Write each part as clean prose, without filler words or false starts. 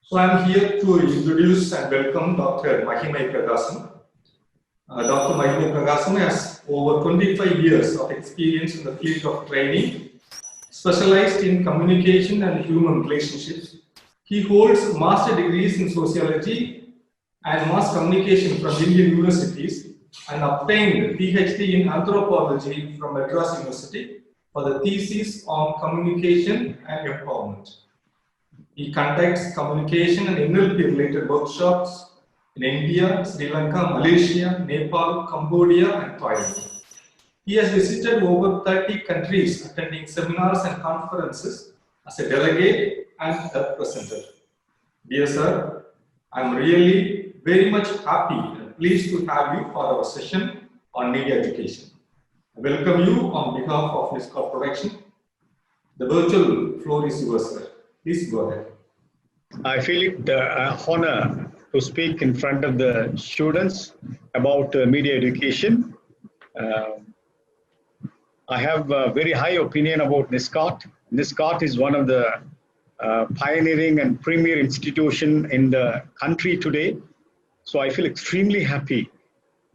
So I'm here to introduce and welcome Dr. Magimai Pragasam. Dr. Magimai Pragasam has over 25 years of experience in the field of training, specialized in communication and human relationships. He holds master degrees in sociology and mass communication from Indian universities and obtained PhD in anthropology from Madras University for the thesis on communication and empowerment. He conducts communication and NLP related workshops in India, Sri Lanka, Malaysia, Nepal, Cambodia, and Thailand. He has visited over 30 countries, attending seminars and conferences as a delegate and representative. Dear sir, I am really very much happy and pleased to have you for our session on media education. I welcome you on behalf of NISCORT Production. The virtual floor is yours, sir. Please go ahead. I feel it an honor to speak in front of the students about media education. I have a very high opinion about NISCORT. NISCORT is one of the pioneering and premier institution in the country today. So I feel extremely happy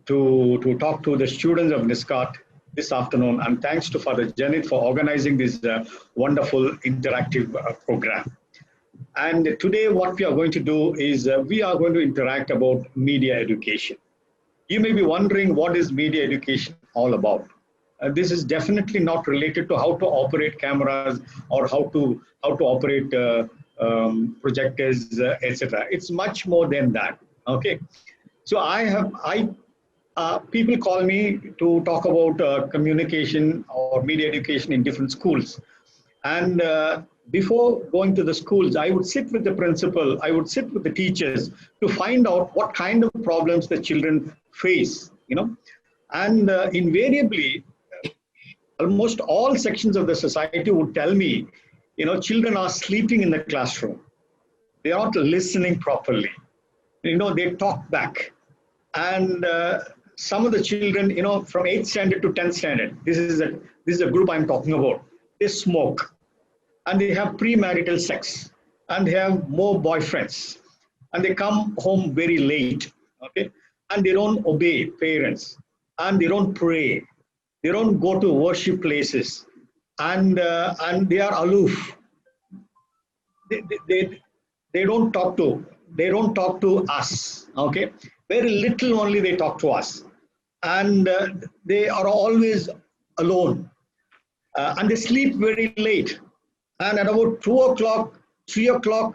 to talk to the students of NISCORT this afternoon. And thanks to Father Janet for organizing this wonderful interactive program. And today what we are going to do is we are going to interact about media education. You may be wondering what is media education all about. This is definitely not related to how to operate cameras or how to operate projectors, etc. It's much more than that. Okay, so people call me to talk about communication or media education in different schools, and before going to the schools, I would sit with the principal, I would sit with the teachers to find out what kind of problems the children face, and invariably, almost all sections of the society would tell me, children are sleeping in the classroom. They are not listening properly. They talk back. And some of the children, from 8th standard to 10th standard, this is a group I'm talking about. They smoke. And they have premarital sex, and they have more boyfriends, and they come home very late, okay? And they don't obey parents, and they don't pray, they don't go to worship places, and they are aloof. They don't talk to us, okay? Very little only they talk to us, and they are always alone, and they sleep very late. And at about 2 o'clock, 3 o'clock,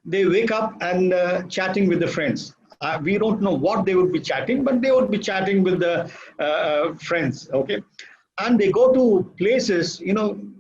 they wake up and chatting with the friends. We don't know what they would be chatting, but they would be chatting with the friends, okay? And they go to places, and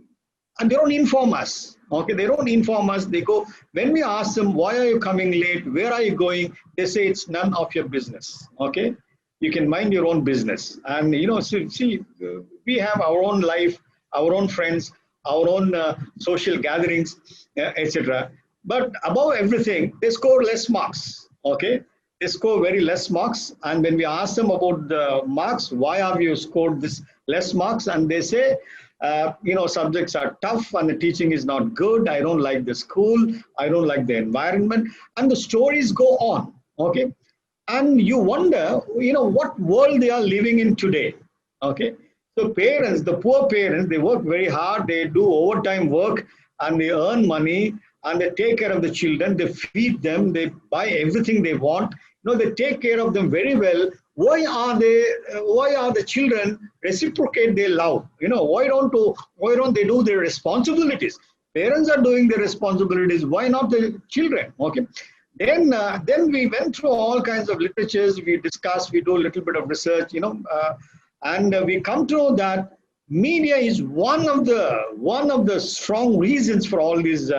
they don't inform us, okay? They don't inform us. They go, when we ask them, why are you coming late? Where are you going? They say, it's none of your business, okay? You can mind your own business. And, we have our own life, our own friends, our own social gatherings, etc. But above everything, they score less marks, okay? They score very less marks. And when we ask them about the marks, why have you scored this less marks? And they say, subjects are tough and the teaching is not good. I don't like the school. I don't like the environment. And the stories go on, okay? And you wonder, what world they are living in today, okay? So parents, the poor parents, they work very hard, they do overtime work, and they earn money, and they take care of the children, they feed them, they buy everything they want, they take care of them very well. Why are the children reciprocate their love? Why don't they do their responsibilities? Parents are doing their responsibilities, why not the children? Okay. Then we went through all kinds of literatures, we discussed, we do a little bit of research, and we come to know that media is one of the strong reasons for all this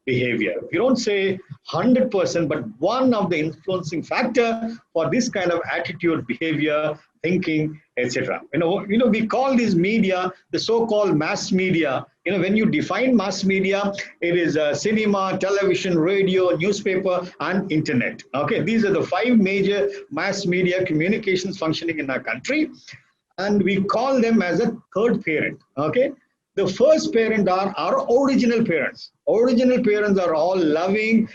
behavior. We don't say 100%, but one of the influencing factor for this kind of attitude, behavior, thinking, etc. We call this media the so-called mass media. When you define mass media, it is cinema, television, radio, newspaper, and internet. Okay, these are the 5 major mass media communications functioning in our country. And we call them as a third parent, okay? The first parent are our original parents. Original parents are all loving,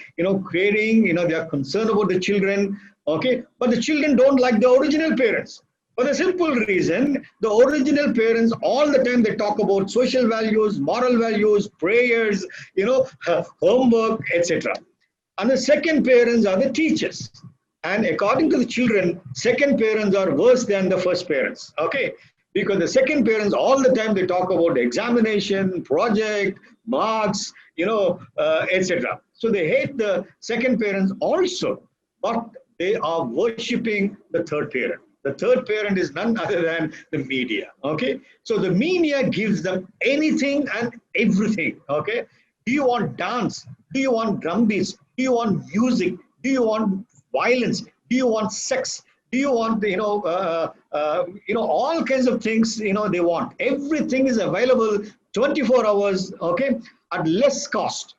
caring, they are concerned about the children, okay? But the children don't like the original parents. For the simple reason, the original parents, all the time they talk about social values, moral values, prayers, homework, etc. And the second parents are the teachers. And according to the children, second parents are worse than the first parents, okay? Because the second parents, all the time they talk about examination, project, marks, etc. So they hate the second parents also, but they are worshipping the third parent. The third parent is none other than the media, okay? So the media gives them anything and everything, okay? Do you want dance? Do you want drum beats? Do you want music? Do you want violence? Do you want sex? Do you want, all kinds of things, they want. Everything is available 24 hours, okay, at less cost.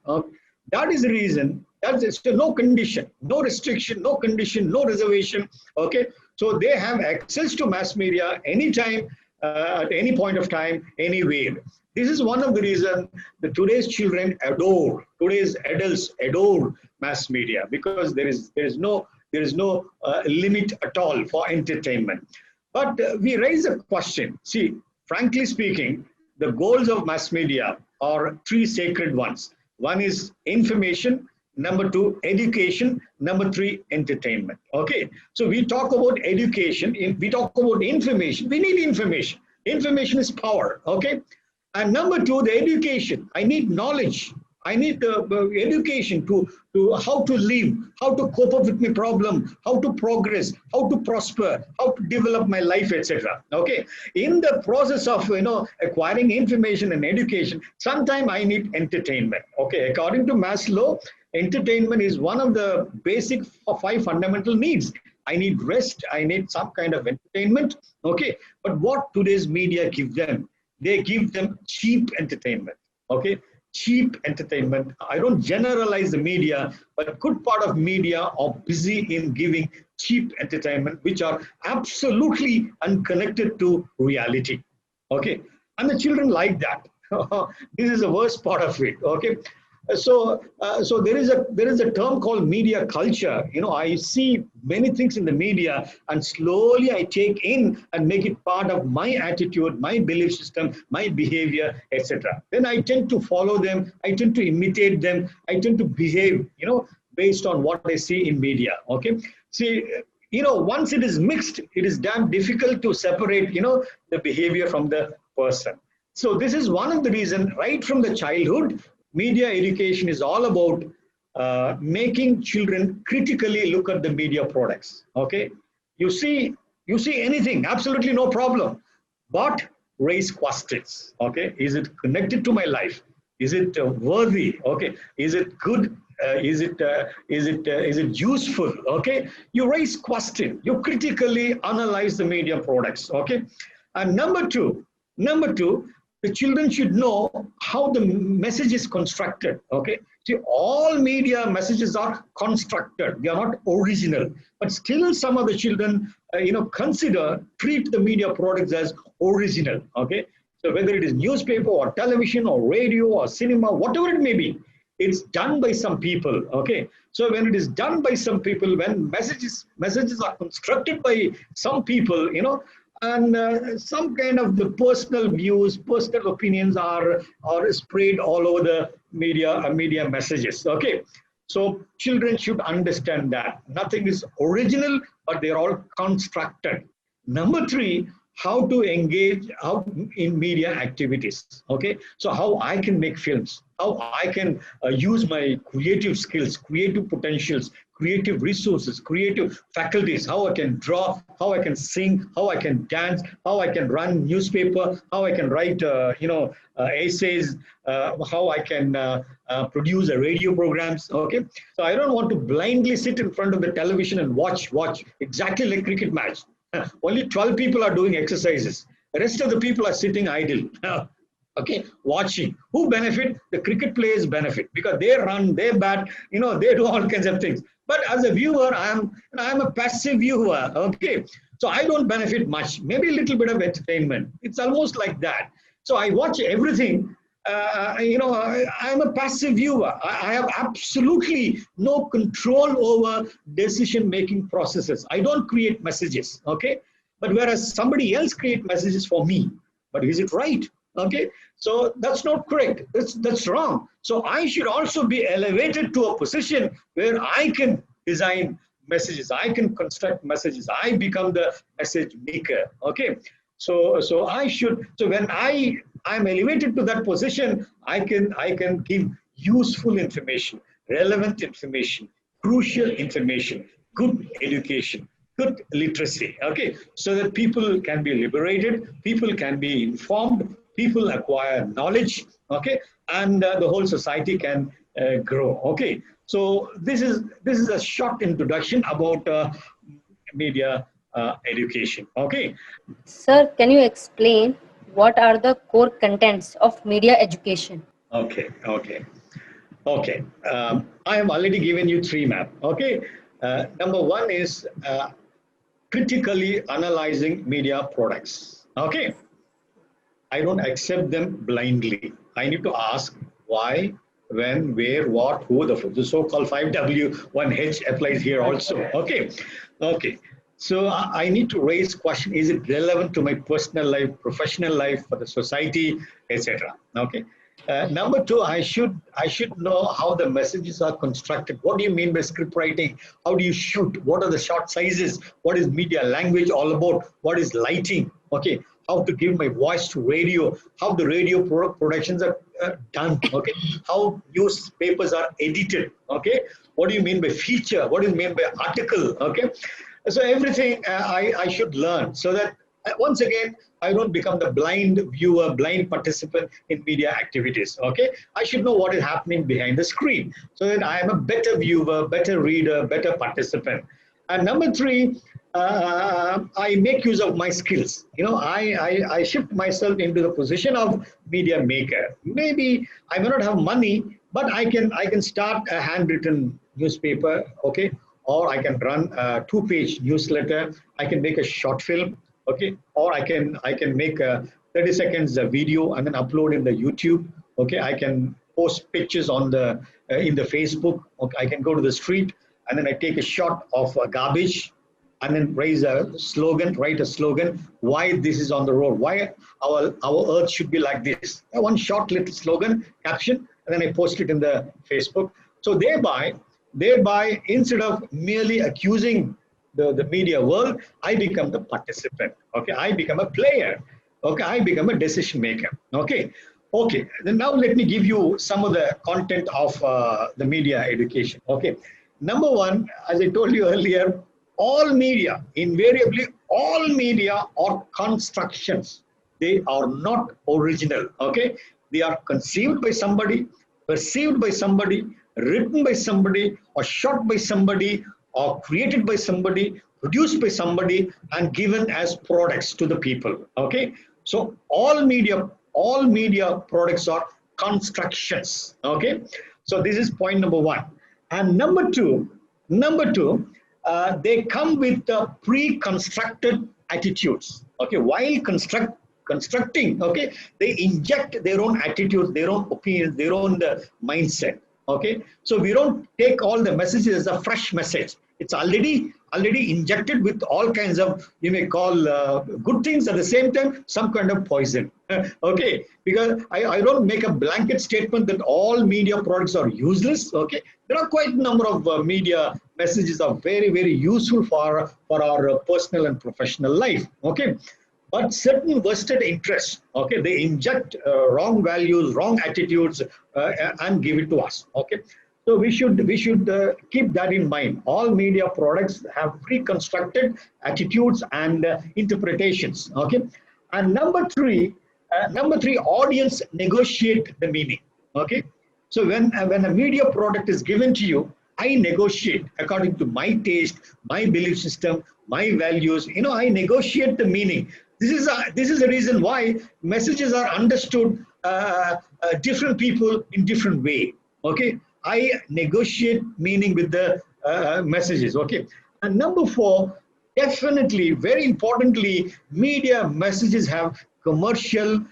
That is the reason. That's no condition, no restriction, no condition, no reservation, okay. So they have access to mass media anytime, at any point of time, anywhere. This is one of the reasons that today's children adore, today's adults adore mass media, because there is no limit at all for entertainment. But we raise a question. See, frankly speaking, the goals of mass media are three sacred ones. One is information, number two, education, number three, entertainment. Okay, so we talk about education, we talk about information. We need information. Information is power, okay? And number two, the education. I need knowledge. I need the education to how to live, how to cope up with my problem, how to progress, how to prosper, how to develop my life, etc. Okay. In the process of acquiring information and education, sometimes I need entertainment. Okay. According to Maslow, entertainment is one of the basic 5 fundamental needs. I need rest. I need some kind of entertainment. Okay. But what today's media give them? They give them cheap entertainment. Okay. Cheap entertainment. I don't generalize the media, but a good part of media are busy in giving cheap entertainment, which are absolutely unconnected to reality. Okay. And the children like that. This is the worst part of it. Okay. So there is a term called media culture. I see many things in the media, and slowly I take in and make it part of my attitude, my belief system, my behavior, etc. Then I tend to follow them. I tend to imitate them. I tend to behave, based on what I see in media. Okay. See, once it is mixed, it is damn difficult to separate, the behavior from the person. So this is one of the reasons, right from the childhood, media education is all about making children critically look at the media products. Okay, you see anything, absolutely no problem, but raise questions. Okay, is it connected to my life? Is it worthy? Okay, is it good? Is it useful? Okay, you raise question. You critically analyze the media products. Okay, and number two. The children should know how the message is constructed. Okay. See, all media messages are constructed. They are not original. But still some of the children, treat the media products as original. Okay. So whether it is newspaper or television or radio or cinema, whatever it may be, it's done by some people. Okay. So when it is done by some people, when messages are constructed by some people, and some kind of the personal views, personal opinions are spread all over the media messages. Okay, so children should understand that nothing is original, but they're all constructed. Number three, how to engage in media activities. Okay, so how I can make films, how I can use my creative skills, creative potentials, creative resources, creative faculties, how I can draw, how I can sing, how I can dance, how I can run newspaper, how I can write, essays, how I can produce radio programs. Okay, so I don't want to blindly sit in front of the television and watch exactly like cricket match. Only 12 people are doing exercises. The rest of the people are sitting idle. Okay, watching. Who benefit? The cricket players benefit because they run, they bat, they do all kinds of things. But as a viewer, I'm a passive viewer. Okay, so I don't benefit much. Maybe a little bit of entertainment. It's almost like that. So I watch everything. I'm a passive viewer. I have absolutely no control over decision-making processes. I don't create messages, okay? But whereas somebody else create messages for me, but is it right? Okay, so that's not correct. That's wrong. So I should also be elevated to a position where I can design messages. I can construct messages. I become the message maker. Okay, so I should. So when I'm elevated to that position, I can give useful information, relevant information, crucial information, good education, good literacy, okay, so that people can be liberated, people can be informed, people acquire knowledge, okay, and the whole society can grow, okay. So this is a short introduction about media education, okay. Sir, can you explain what are the core contents of media education? Okay. I have already given you three maps. Okay. Number one is critically analyzing media products. Okay. I don't accept them blindly. I need to ask why, when, where, what, who. The so-called 5W, 1H applies here also. Okay. Okay. So I need to raise question: is it relevant to my personal life, professional life, for the society, etc. Okay. Number two, I should know how the messages are constructed. What do you mean by script writing? How do you shoot? What are the shot sizes? What is media language all about? What is lighting? Okay, how to give my voice to radio? How the radio productions are done? Okay, how newspapers are edited? Okay, what do you mean by feature? What do you mean by article? Okay, so everything I should learn so that once again, I don't become the blind viewer, blind participant in media activities. Okay, I should know what is happening behind the screen so that I am a better viewer, better reader, better participant. And number three, I make use of my skills. You know, I shift myself into the position of media maker. Maybe I may not have money, but I can start a handwritten newspaper. Okay, or I can run a 2-page newsletter. I can make a short film. Okay, or I can make a 30 seconds video and then upload in the YouTube. Okay, I can post pictures on the in the Facebook. Okay, I can go to the street and then I take a shot of garbage and then write a slogan why this is on the road, why our earth should be like this. One short little slogan caption, and then I post it in the Facebook. So thereby instead of merely accusing the media world, I become the participant. Okay, I become a player. Okay, I become a decision maker. Okay, then now let me give you some of the content of the media education. Okay, number one, as I told you earlier, all media, invariably all media are constructions. They are not original. Okay, they are conceived by somebody, perceived by somebody, written by somebody, or shot by somebody, or created by somebody, produced by somebody, and given as products to the people. Okay, so all media products are constructions. Okay, so this is point number one. And number two, they come with pre-constructed attitudes. Okay, while constructing, okay, they inject their own attitudes, their own opinions, their own mindset. Okay, so we don't take all the messages as a fresh message. It's already injected with all kinds of, you may call good things, at the same time some kind of poison. Okay, because I don't make a blanket statement that all media products are useless. Okay, there are quite a number of media messages are very, very useful for our personal and professional life. Okay, but certain vested interests, okay, they inject wrong values, wrong attitudes, and give it to us. Okay, so we should keep that in mind. All media products have pre-constructed attitudes and interpretations. Okay, and number three, audience negotiate the meaning. Okay, so when a media product is given to you, I negotiate according to my taste, my belief system, my values. You know, I negotiate the meaning. This is the reason why messages are understood different people in different way. Okay, I negotiate meaning with the messages. Okay, and number four, definitely, very importantly, media messages have commercial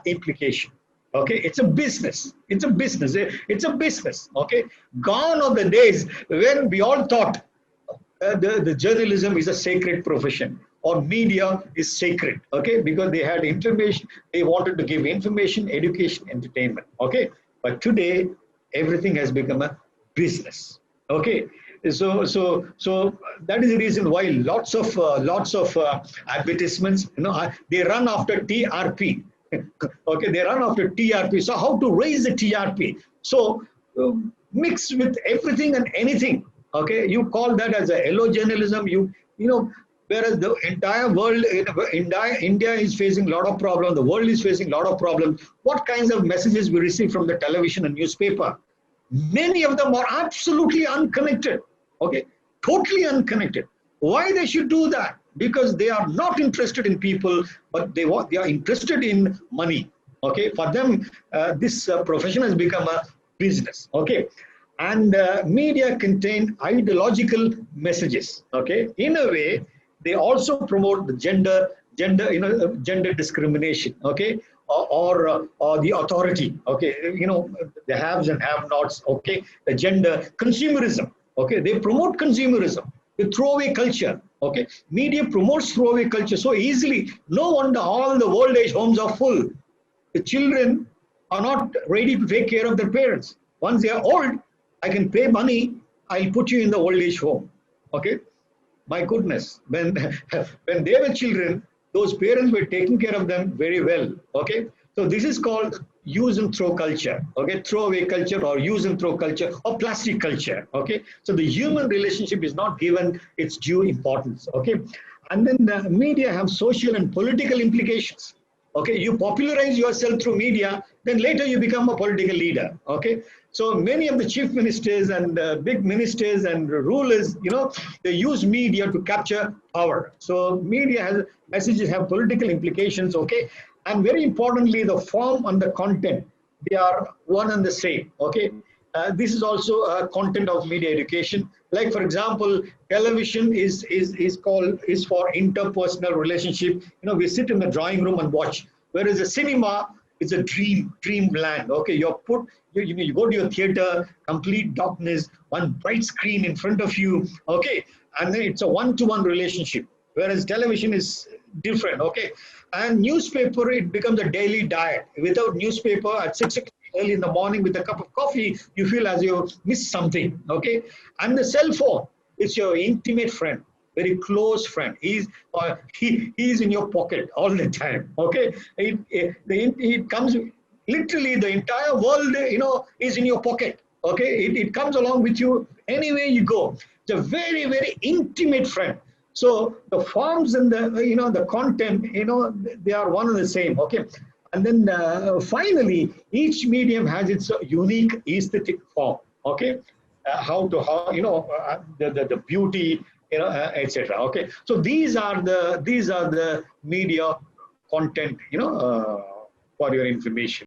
implication. Okay, it's a business. It's a business. It's a business. Okay, gone are the days when we all thought the journalism is a sacred profession or media is sacred. Okay, because they had information, they wanted to give information, education, entertainment. Okay, but today everything has become a business. Okay, so that is the reason why lots of advertisements, they run after TRP. Okay, they run after TRP. So how to raise the TRP? So mix with everything and anything. Okay, you call that as a hello journalism. Whereas the entire world, India is facing a lot of problems. The world is facing a lot of problems. What kinds of messages we receive from the television and newspaper? Many of them are absolutely unconnected. Okay, totally unconnected. Why they should do that? Because they are not interested in people, but they are interested in money. Okay, for them, this profession has become a business. Okay, and media contain ideological messages. Okay, in a way, they also promote the gender discrimination. Okay, or the authority. Okay, the haves and have-nots. Okay, the gender consumerism. Okay, they promote consumerism, the throwaway culture. Okay, media promotes throwaway culture so easily. No wonder all the old age homes are full. The children are not ready to take care of their parents. Once they are old, I can pay money, I'll put you in the old age home. Okay, my goodness, when they were children, those parents were taking care of them very well. Okay, so this is called use and throw culture. Okay, throwaway culture or use and throw culture or plastic culture. Okay, so the human relationship is not given its due importance. Okay, and then the media have social and political implications. Okay, you popularize yourself through media, then later you become a political leader. Okay, so many of the chief ministers and big ministers and rulers, they use media to capture power. So messages have political implications. Okay, and very importantly, the form and the content, they are one and the same. Okay, this is also a content of media education. Like for example, television is for interpersonal relationship. We sit in the drawing room and watch. Whereas a cinema is a dreamland. Okay, you go to your theater, complete darkness, one bright screen in front of you. Okay, and then it's a one-to-one relationship. Whereas television is different. Okay, and newspaper, it becomes a daily diet. Without newspaper at 6 o'clock early in the morning with a cup of coffee, you feel as you missed something. Okay, and the cell phone, it's your intimate friend, very close friend. He's in your pocket all the time. Okay, it comes literally, the entire world is in your pocket. Okay, it comes along with you anywhere you go. It's a very, very intimate friend. So the forms and the content, they are one and the same. Okay, and then finally, each medium has its unique aesthetic form. Okay, the beauty, etc. Okay, so these are the media content, for your information.